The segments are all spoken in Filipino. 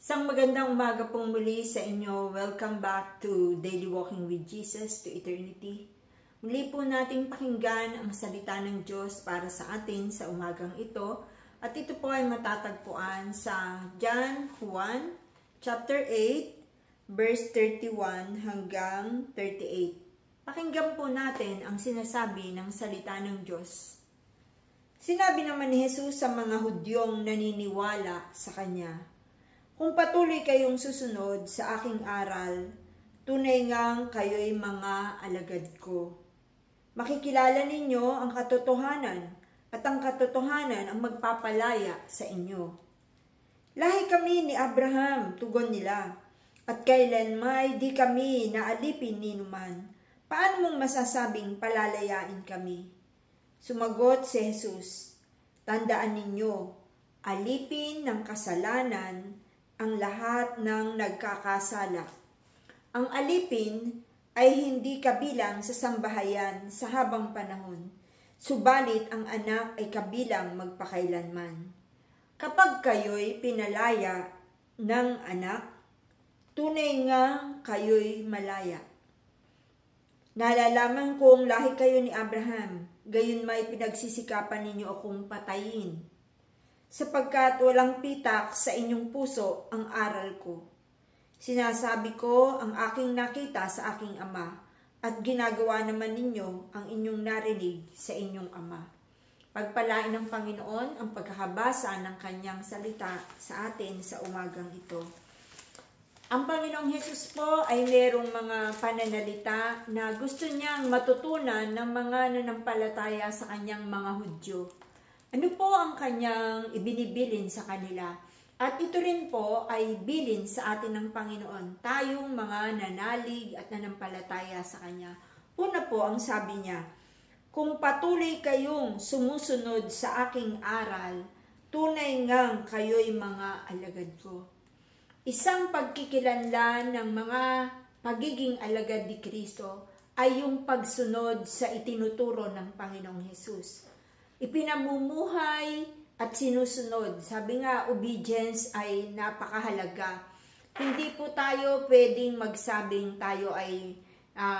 Isang magandang umaga pong muli sa inyo. Welcome back to Daily Walking with Jesus to Eternity. Muli po nating pakinggan ang salita ng Diyos para sa atin sa umagang ito. At ito po ay matatagpuan sa John 1, chapter 8, verse 31 hanggang 38. Pakinggan po natin ang sinasabi ng salita ng Diyos. Sinabi naman ni Jesus sa mga Hudyong naniniwala sa Kanya, "Kung patuloy kayong susunod sa aking aral, tunay ngang kayo'y mga alagad ko. Makikilala ninyo ang katotohanan, at ang katotohanan ang magpapalaya sa inyo." "Lahi kami ni Abraham," tugon nila, "at kailanmay di kami naalipin ni numan. Paano mong masasabing palalayain kami?" Sumagot si Jesus, "Tandaan ninyo, alipin ng kasalanan ang lahat ng nagkakasala. Ang alipin ay hindi kabilang sa sambahayan sa habang panahon, subalit ang anak ay kabilang magpakailanman. Kapag kayo'y pinalaya ng anak, tunay nga kayo'y malaya. Nalalaman kong lahi kayo ni Abraham, gayon may pinagsisikapan ninyo akong patayin, sapagkat walang pitak sa inyong puso ang aral ko. Sinasabi ko ang aking nakita sa aking ama, at ginagawa naman ninyo ang inyong narinig sa inyong ama." Pagpalain ng Panginoon ang pagkakabasa ng kanyang salita sa atin sa umagang ito. Ang Panginoong Hesus po ay mayroong mga pananalita na gusto niyang matutunan ng mga nanampalataya sa kanyang mga Hudyo. Ano po ang kanyang ibinibilin sa kanila? At ito rin po ay bilin sa atin ng Panginoon, tayong mga nanalig at nanampalataya sa Kanya. Una po ang sabi niya, "Kung patuloy kayong sumusunod sa aking aral, tunay ngang kayo'y mga alagad ko." Isang pagkikilanlan ng mga pagiging alagad ni Kristo ay yung pagsunod sa itinuturo ng Panginoong Hesus. Ipinamumuhay at sinusunod. Sabi nga, obedience ay napakahalaga. Hindi po tayo pwedeng magsabing tayo ay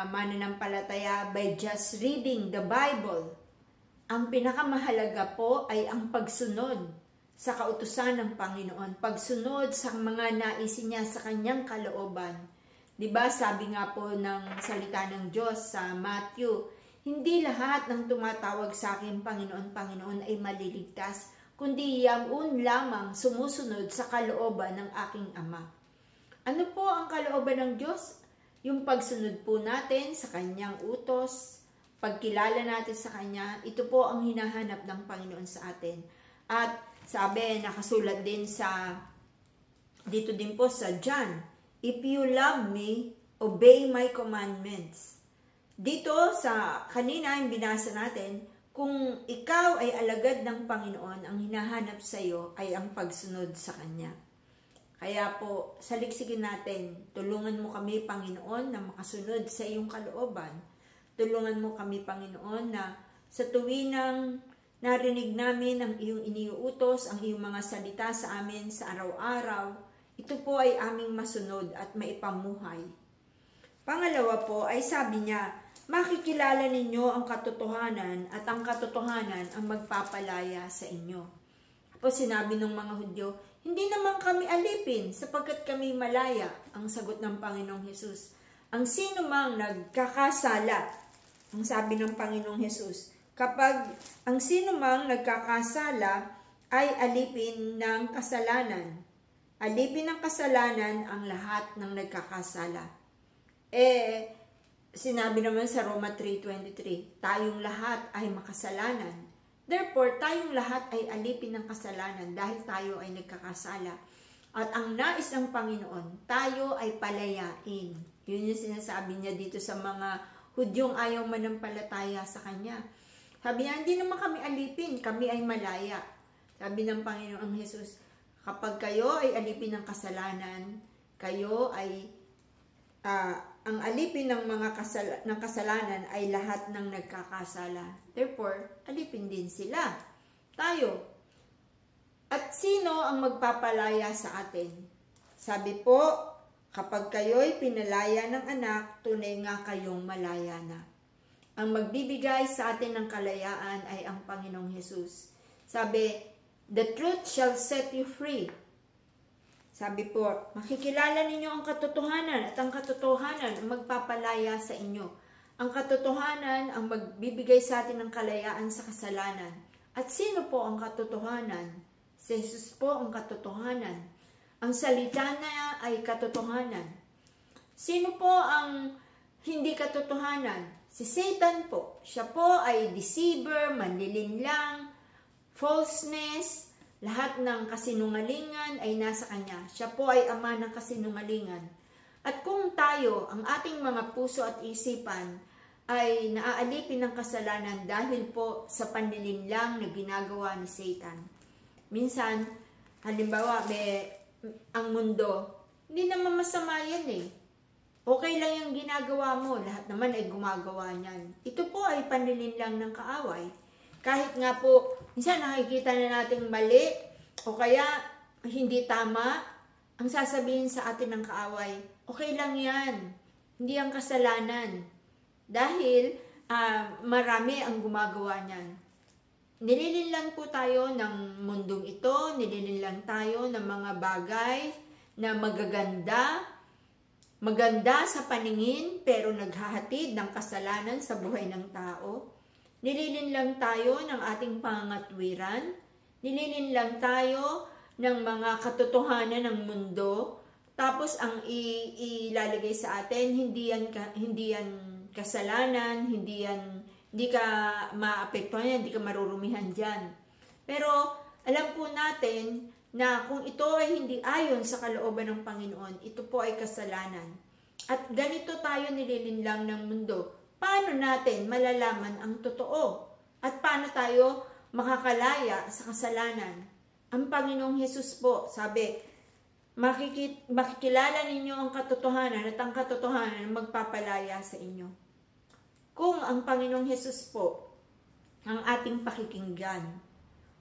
mananampalataya by just reading the Bible. Ang pinakamahalaga po ay ang pagsunod sa kautusan ng Panginoon, pagsunod sa mga nais niya sa kanyang kalooban. Diba, sabi nga po ng salita ng Diyos sa Matthew, "Hindi lahat ng tumatawag sa akin, Panginoon, Panginoon, ay maliligtas, kundi yaon lamang sumusunod sa kalooban ng aking Ama." Ano po ang kalooban ng Diyos? Yung pagsunod po natin sa kanyang utos, pagkilala natin sa kanya, ito po ang hinahanap ng Panginoon sa atin. At sabi, nakasulat din dito din po sa John, "If you love me, obey my commandments." Dito sa kanina yung binasa natin, kung ikaw ay alagad ng Panginoon, ang hinahanap sa iyo ay ang pagsunod sa Kanya. Kaya po, saliksikin natin, tulungan mo kami, Panginoon, na makasunod sa iyong kalooban. Tulungan mo kami, Panginoon, na sa tuwinang narinig namin ang iyong iniuutos, ang iyong mga salita sa amin sa araw-araw, ito po ay aming masunod at maipamuhay. Pangalawa po ay sabi niya, "Makikilala ninyo ang katotohanan, at ang katotohanan ang magpapalaya sa inyo." Tapos sinabi ng mga Hudyo, "Hindi naman kami alipin sapagkat kami malaya." Ang sagot ng Panginoong Hesus, "Ang sino mang nagkakasala," ang sabi ng Panginoong Hesus, "kapag ang sino mang nagkakasala ay alipin ng kasalanan. Alipin ng kasalanan ang lahat ng nagkakasala." Sinabi naman sa Roma 3:23, tayong lahat ay makasalanan. Therefore, tayong lahat ay alipin ng kasalanan dahil tayo ay nagkakasala. At ang nais ng Panginoon, tayo ay palayain. Yun yung sinasabi niya dito sa mga Hudyong ayaw manampalataya sa Kanya. Sabi niya, "Hindi naman kami alipin, kami ay malaya." Sabi ng Panginoong Hesus, kapag kayo ay alipin ng kasalanan, kayo ay ang alipin ng ng kasalanan ay lahat ng nagkakasala. Therefore, alipin din sila. Tayo. At sino ang magpapalaya sa atin? Sabi po, kapag kayo'y pinalaya ng anak, tunay nga kayong malaya na. Ang magbibigay sa atin ng kalayaan ay ang Panginoong Hesus. Sabi, the truth shall set you free. Sabi po, makikilala ninyo ang katotohanan at ang katotohanan ang magpapalaya sa inyo. Ang katotohanan ang magbibigay sa atin ng kalayaan sa kasalanan. At sino po ang katotohanan? Si Jesus po ang katotohanan. Ang salita na ay katotohanan. Sino po ang hindi katotohanan? Si Satan po. Siya po ay deceiver, manlilinlang, falseness, lahat ng kasinungalingan ay nasa kanya. Siya po ay ama ng kasinungalingan. At kung tayo, ang ating mga puso at isipan, ay naaalipin ng kasalanan dahil po sa panlilinlang na ginagawa ni Satan. Minsan, halimbawa, ang mundo, hindi naman masama yan eh. Okay lang yung ginagawa mo, lahat naman ay gumagawa niyan. Ito po ay panlilinlang ng kaaway. Kahit nga po, minsan nakikita na nating mali o kaya hindi tama, ang sasabihin sa atin ng kaaway, okay lang yan, hindi ang kasalanan. Dahil marami ang gumagawa niyan. Nililinlang po tayo ng mundong ito, nililinlang tayo ng mga bagay na maganda sa paningin pero naghahatid ng kasalanan sa buhay ng tao. Nililinlang tayo ng ating pangangatwiran. Nililinlang tayo ng mga katotohanan ng mundo. Tapos ang ilalagay sa atin, hindi yan kasalanan, hindi ka maapektuhan, hindi ka marurumihan dyan. Pero alam po natin na kung ito ay hindi ayon sa kalooban ng Panginoon, ito po ay kasalanan. At ganito tayo nililinlang ng mundo. Paano natin malalaman ang totoo? At paano tayo makakalaya sa kasalanan? Ang Panginoong Hesus po, sabi, makikilala ninyo ang katotohanan at ang katotohanan magpapalaya sa inyo. Kung ang Panginoong Hesus po ang ating pakikinggan,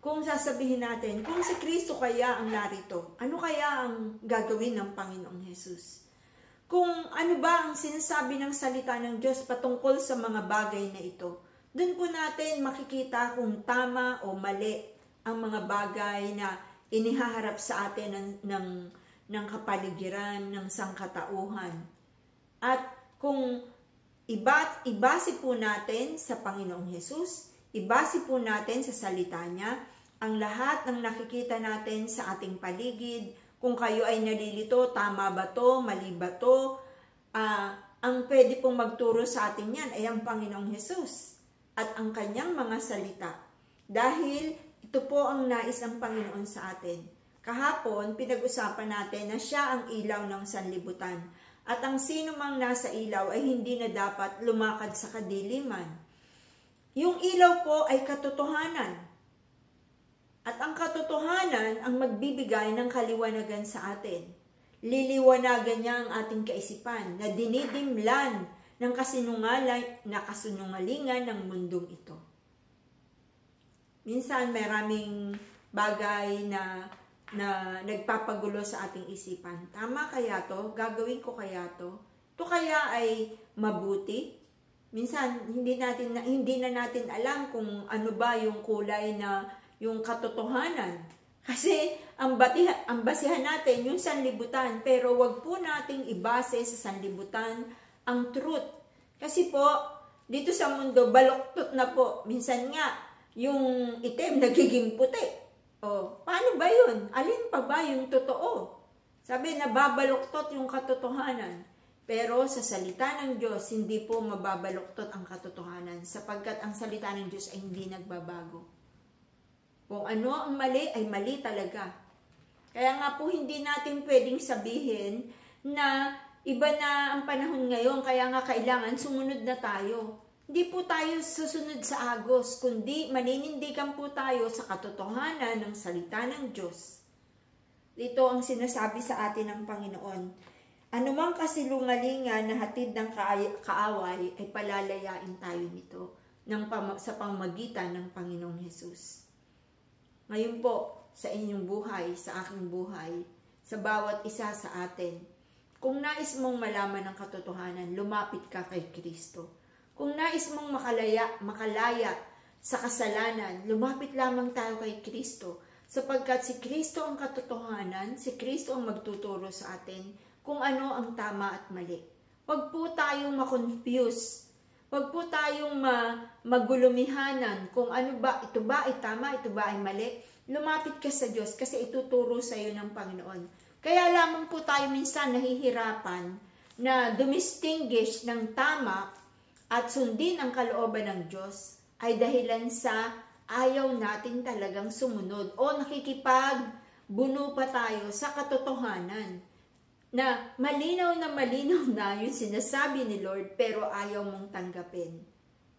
kung sasabihin natin, kung si Kristo kaya ang narito, ano kaya ang gagawin ng Panginoong Hesus? Kung ano ba ang sinasabi ng salita ng Diyos patungkol sa mga bagay na ito, doon po natin makikita kung tama o mali ang mga bagay na inihaharap sa atin ng kapaligiran, ng sangkatauhan. At kung ibase po natin sa Panginoong Hesus, ibase po natin sa salita niya, ang lahat ng nakikita natin sa ating paligid, kung kayo ay nalilito, tama ba to, mali ba to, ang pwede pong magturo sa atin yan ay ang Panginoong Hesus at ang kanyang mga salita. Dahil ito po ang nais ng Panginoon sa atin. Kahapon, pinag-usapan natin na siya ang ilaw ng sanlibutan at ang sino mang nasa ilaw ay hindi na dapat lumakad sa kadiliman. Yung ilaw po ay katotohanan. At ang katotohanan ang magbibigay ng kaliwanagan sa atin. Liliwanagan niya ang ating kaisipan na dinidimlan ng kasinungalingan ng mundong ito. Minsan maraming bagay na nagpapagulo sa ating isipan. Tama kaya to? Gagawin ko kaya to? Ito kaya ay mabuti? Minsan hindi na natin alam kung ano ba yung kulay na yung katotohanan. Kasi ang basihan natin yung sanlibutan, pero wag po nating ibase sa sanlibutan ang truth. Kasi po, dito sa mundo, baluktot na po. Minsan nga, yung itim nagiging puti. O, paano ba yun? Alin pa ba yung totoo? Sabi, nababaluktot yung katotohanan. Pero sa salita ng Diyos, hindi po mababaluktot ang katotohanan sapagkat ang salita ng Diyos ay hindi nagbabago. Kung ano ang mali, ay mali talaga. Kaya nga po hindi natin pwedeng sabihin na iba na ang panahon ngayon, kaya nga kailangan sumunod na tayo. Hindi po tayo susunod sa agos, kundi maninindigan po tayo sa katotohanan ng salita ng Diyos. Ito ang sinasabi sa atin ng Panginoon. Anumang kasilungalingan na hatid ng kaaway ay palalayain tayo nito sa pamamagitan ng Panginoong Hesus. Ngayon po, sa inyong buhay, sa aking buhay, sa bawat isa sa atin. Kung nais mong malaman ang katotohanan, lumapit ka kay Kristo. Kung nais mong makalaya sa kasalanan, lumapit lamang tayo kay Kristo. Sapagkat si Kristo ang katotohanan, si Kristo ang magtuturo sa atin kung ano ang tama at mali. Huwag po tayong makonfuse. Huwag po tayong magulumihanan kung ano ba, ito ba ay tama, ito ba ay mali. Lumapit ka sa Diyos kasi ituturo sa iyo ng Panginoon. Kaya lamang po tayo minsan nahihirapan na dumistinguish ng tama at sundin ang kalooban ng Diyos ay dahilan sa ayaw natin talagang sumunod o nakikipagbuno pa tayo sa katotohanan na malinaw na yung sinasabi ni Lord pero ayaw mong tanggapin.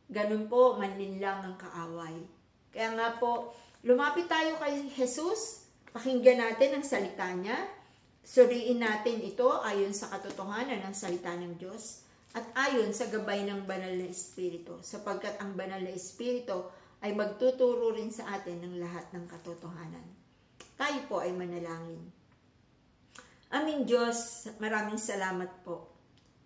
Ganun po, manlinlang ang kaaway. Kaya nga po, lumapit tayo kay Jesus, pakinggan natin ang salita niya, suriin natin ito ayon sa katotohanan ng salita ng Diyos at ayon sa gabay ng banal na Espiritu, sapagkat ang banal na Espiritu ay magtuturo rin sa atin ng lahat ng katotohanan. Tayo po ay manalangin. Aming Diyos, maraming salamat po.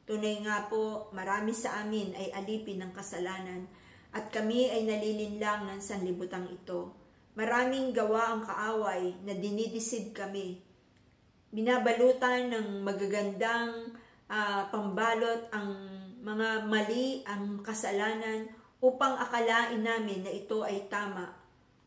Tunay nga po, marami sa amin ay alipin ng kasalanan at kami ay nalilinlang ng sanlibutang ito. Maraming gawa ang kaaway na dinidisib kami. Binabalutan ng magagandang pambalot ang mga mali, ang kasalanan upang akalain namin na ito ay tama.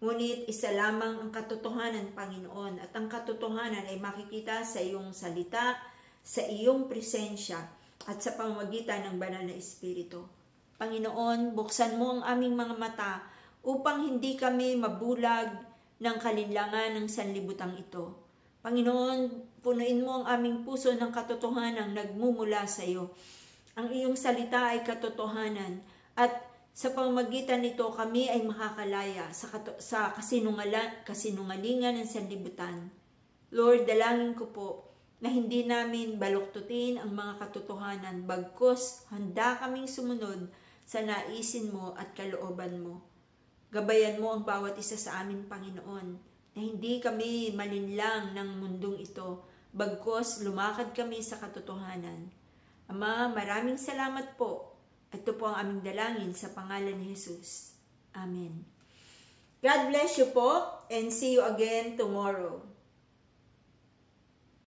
Ngunit isa lamang ang katotohanan, Panginoon, at ang katotohanan ay makikita sa iyong salita, sa iyong presensya, at sa pamamagitan ng banal na Espiritu. Panginoon, buksan mo ang aming mga mata upang hindi kami mabulag ng kalinlangan ng sanlibutang ito. Panginoon, punuin mo ang aming puso ng katotohanan nagmumula sa iyo. Ang iyong salita ay katotohanan at sa pamamagitan nito kami ay makakalaya sa kasinungalingan ng sanlibutan. Lord, dalangin ko po na hindi namin baluktutin ang mga katotohanan, bagkus handa kaming sumunod sa naisin mo at kalooban mo. Gabayan mo ang bawat isa sa amin, Panginoon, na hindi kami malinlang ng mundong ito, bagkus lumakad kami sa katotohanan. Ama, maraming salamat po. Ito po ang aming dalangin sa pangalan ni Jesus. Amen. God bless you po and see you again tomorrow.